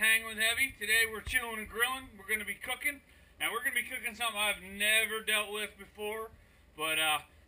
Hang with Heavy. Today we're chilling and grilling. We're going to be cooking. Now we're going to be cooking something I've never dealt with before. But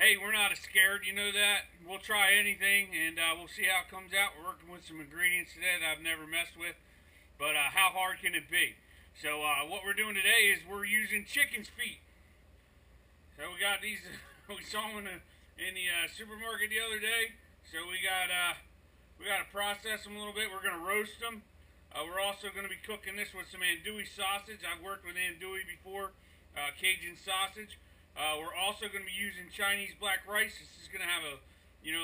hey, we're not scared, you know that. We'll try anything and we'll see how it comes out. We're working with some ingredients today that I've never messed with. But how hard can it be? So what we're doing today is we're using chicken's feet. So we got these, we saw them in the supermarket the other day. So we got to process them a little bit. We're going to roast them. We're also going to be cooking this with some andouille sausage. I've worked with andouille before, Cajun sausage. We're also going to be using Chinese black rice. This is going to have a,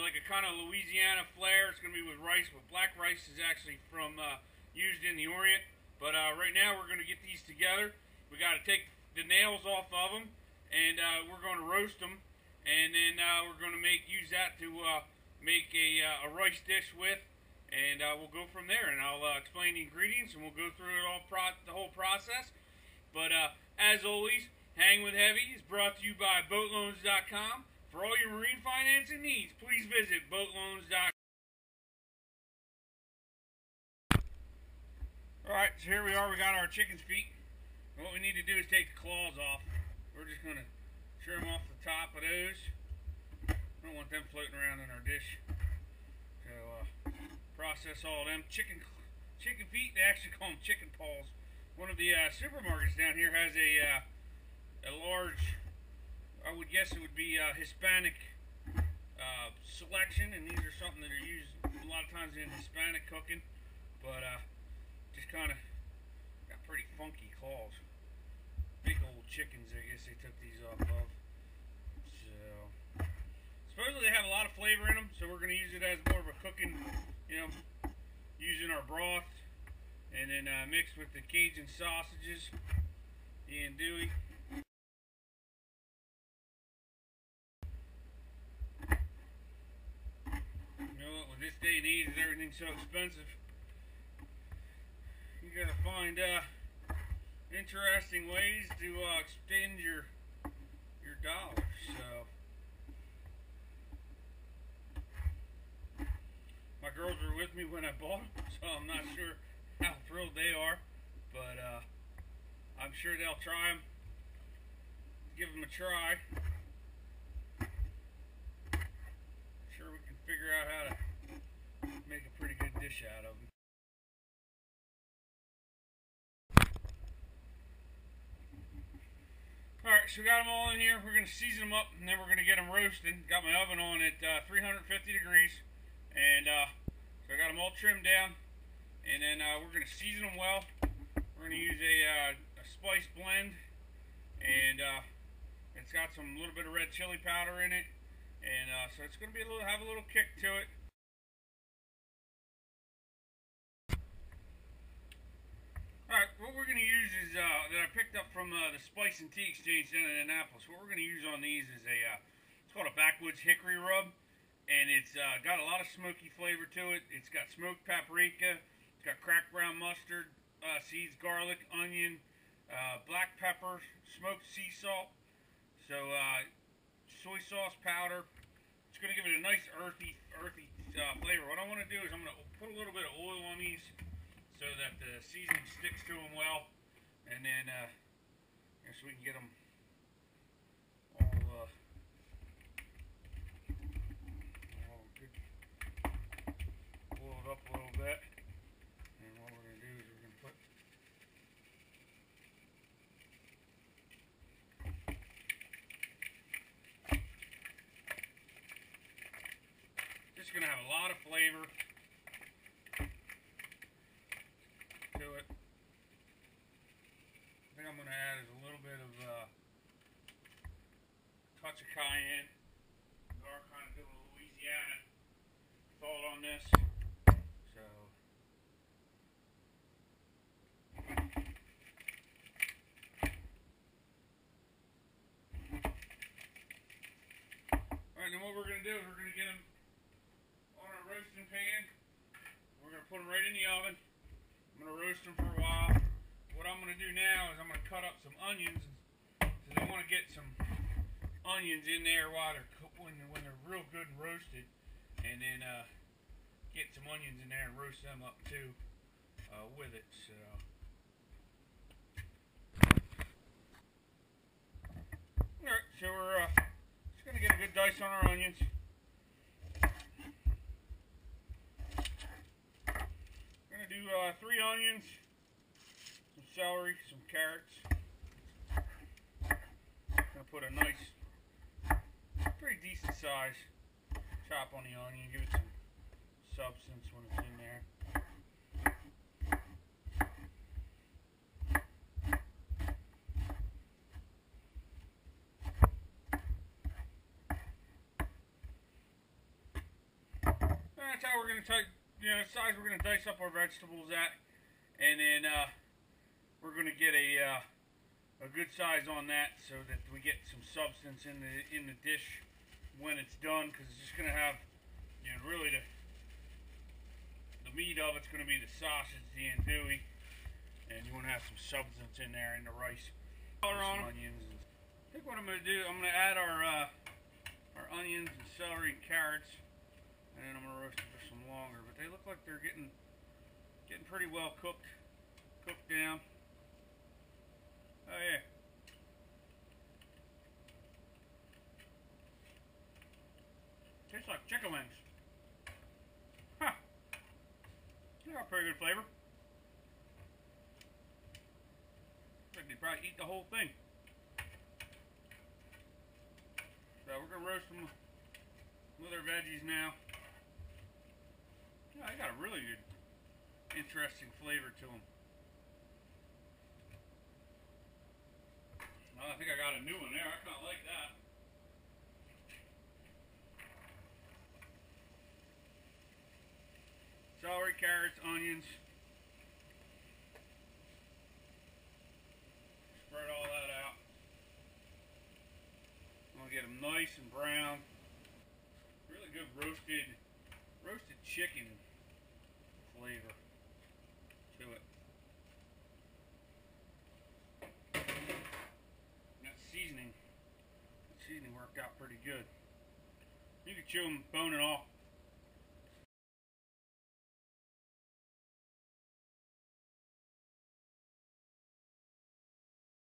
like a kind of Louisiana flair. It's going to be with rice, but black rice is actually from used in the Orient. But right now we're going to get these together. We got to take the nails off of them, and we're going to roast them, and then we're going to use that to make a rice dish with, and we'll go from there. And I'll explain the ingredients, and we'll go through it all the whole process. But as always, Hang with Heavy is brought to you by BoatLoans.com. For all your marine financing needs, please visit BoatLoans.com. Alright, so here we are. We got our chicken's feet. And what we need to do is take the claws off. We're just going to trim off the top of those. I don't want them floating around in our dish. So, process all of them. Chicken feet, they actually call them chicken paws. One of the supermarkets down here has a large, I would guess it would be Hispanic selection, and these are something that are used a lot of times in Hispanic cooking, but just kind of got pretty funky claws. Big old chickens, I guess they took these off of. So, supposedly they have a lot of flavor in them, so we're going to use it as more of a cooking, using our broth, and then mixed with the Cajun sausages, the andouille. With this day and age, everything's so expensive, you gotta find interesting ways to extend your dollars. So my girls were with me when I bought them, so I'm not sure how thrilled they are, but I'm sure they'll try them. Give them a try. Sure, we can figure out how to make a pretty good dish out of them. Alright, so we got them all in here. We're going to season them up, and then we're going to get them roasted. Got my oven on at 350 degrees, and so I got them all trimmed down, and then we're going to season them well. We're going to use a spice blend, and it's got some little bit of red chili powder in it, and so it's going to be have a little kick to it. Alright, what we're going to use is, that I picked up from the Spice and Tea Exchange down in Annapolis. What we're going to use on these is it's called a Backwoods Hickory Rub, and it's got a lot of smoky flavor to it. It's got smoked paprika, it's got cracked brown mustard, seeds, garlic, onion, black pepper, smoked sea salt, so soy sauce powder. It's going to give it a nice earthy flavor. What I want to do is I'm going to put a little bit of oil on these, so that the seasoning sticks to them well, and then so we can get them all good, boiled up a little bit. And what we're going to do is we're going to put just going to have a lot of flavor to it. I think I'm going to add is a little bit of touch of cayenne. We are kind of doing a Louisiana thought on this. So alright, then what we're going to do is we're going to get them on our roasting pan. We're going to put them right in the oven. I'm going to roast them for a while. What I'm going to do now is I'm going to cut up some onions, because I want to get some onions in there while they're when they're real good and roasted, and then get some onions in there and roast them up too. with it. So alright, so we're just gonna get a good dice on our onions. We're gonna do 3 onions, some celery, some carrots. Gonna put a nice, pretty decent size chop on the onion, give it some substance when it's in there. That's how we're gonna take, size we're gonna dice up our vegetables at, and then we're gonna get a good size on that so that we get some substance in the dish when it's done, because it's just gonna have, really the meat of it's gonna be the sausage, the andouille, and you want to have some substance in there in the rice. Color on them. Onions. I think what I'm gonna do, I'm gonna add our onions and celery and carrots. And then I'm gonna roast them for some longer, but they look like they're getting pretty well cooked down. Oh yeah. Tastes like chicken wings. Huh. They got a pretty good flavor. I think they probably eat the whole thing. So we're gonna roast them with our veggies now. Yeah, they got a really good, interesting flavor to them. Well, I think I got a new one there. I kind of like that. Celery, carrots, onions. Spread all that out. I'm gonna get them nice and brown. Really good roasted chicken flavor to it. That seasoning worked out pretty good. You can chew them bone and all.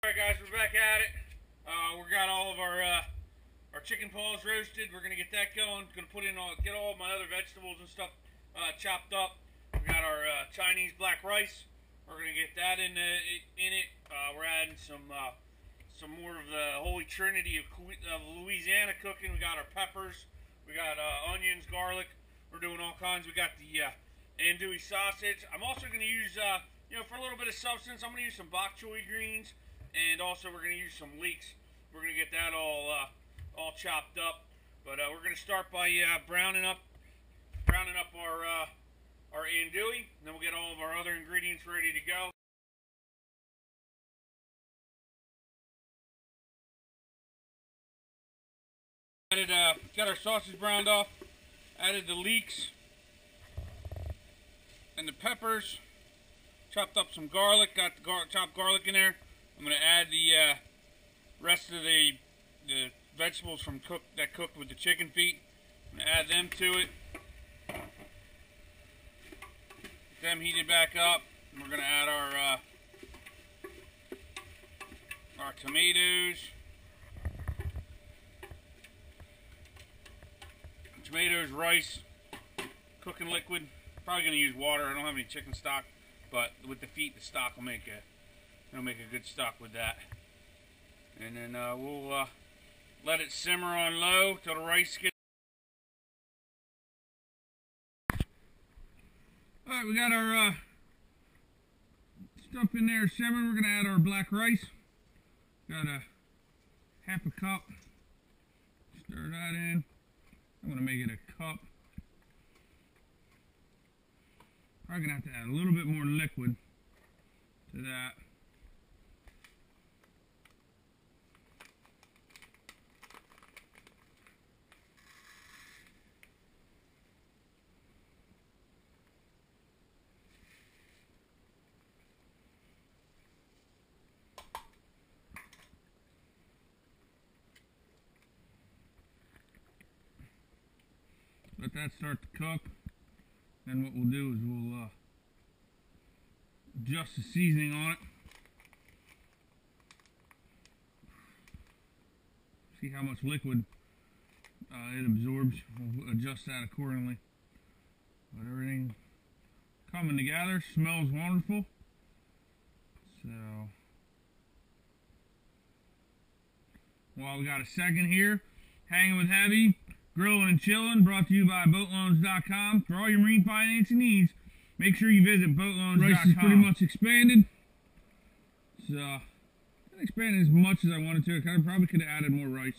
Alright guys, we're back at it. We got all of our chicken paws roasted. We're gonna get that going. Gonna put in get all of my other vegetables and stuff chopped up. We got our Chinese black rice. We're gonna get that in it. We're adding some more of the holy trinity of Louisiana cooking. We got our peppers. We got onions, garlic. We're doing all kinds. We got the andouille sausage. I'm also gonna use for a little bit of substance, I'm gonna use some bok choy greens, and also we're gonna use some leeks. We're gonna get that all chopped up. But we're gonna start by browning up our andouille, and then we'll get all of our other ingredients ready to go. Got our sausage browned off. Added the leeks and the peppers. Chopped up some garlic. Got the chopped garlic in there. I'm gonna add the rest of the vegetables that cooked with the chicken feet. I'm gonna add them to it. Get them heated back up. And we're gonna add our tomatoes. Tomatoes, rice, cooking liquid. Probably gonna use water. I don't have any chicken stock, but with the feet, the stock will make a good stock with that. And then we'll let it simmer on low till the rice gets. All right, we got our stuff in there simmering. We're gonna add our black rice. Got a half a cup. Stir that in. I'm gonna make it a cup. Probably gonna have to add a little bit more liquid to that. Let that start to cook. Then what we'll do is adjust the seasoning on it. See how much liquid it absorbs. We'll adjust that accordingly. But everything coming together, smells wonderful. So, while we got a second here, Hanging with Heavy, Grilling and Chilling, brought to you by boatloans.com. For all your marine financing needs, make sure you visit boatloans.com. Rice is pretty much expanded. So, I didn't expand as much as I wanted to. I probably could have added more rice.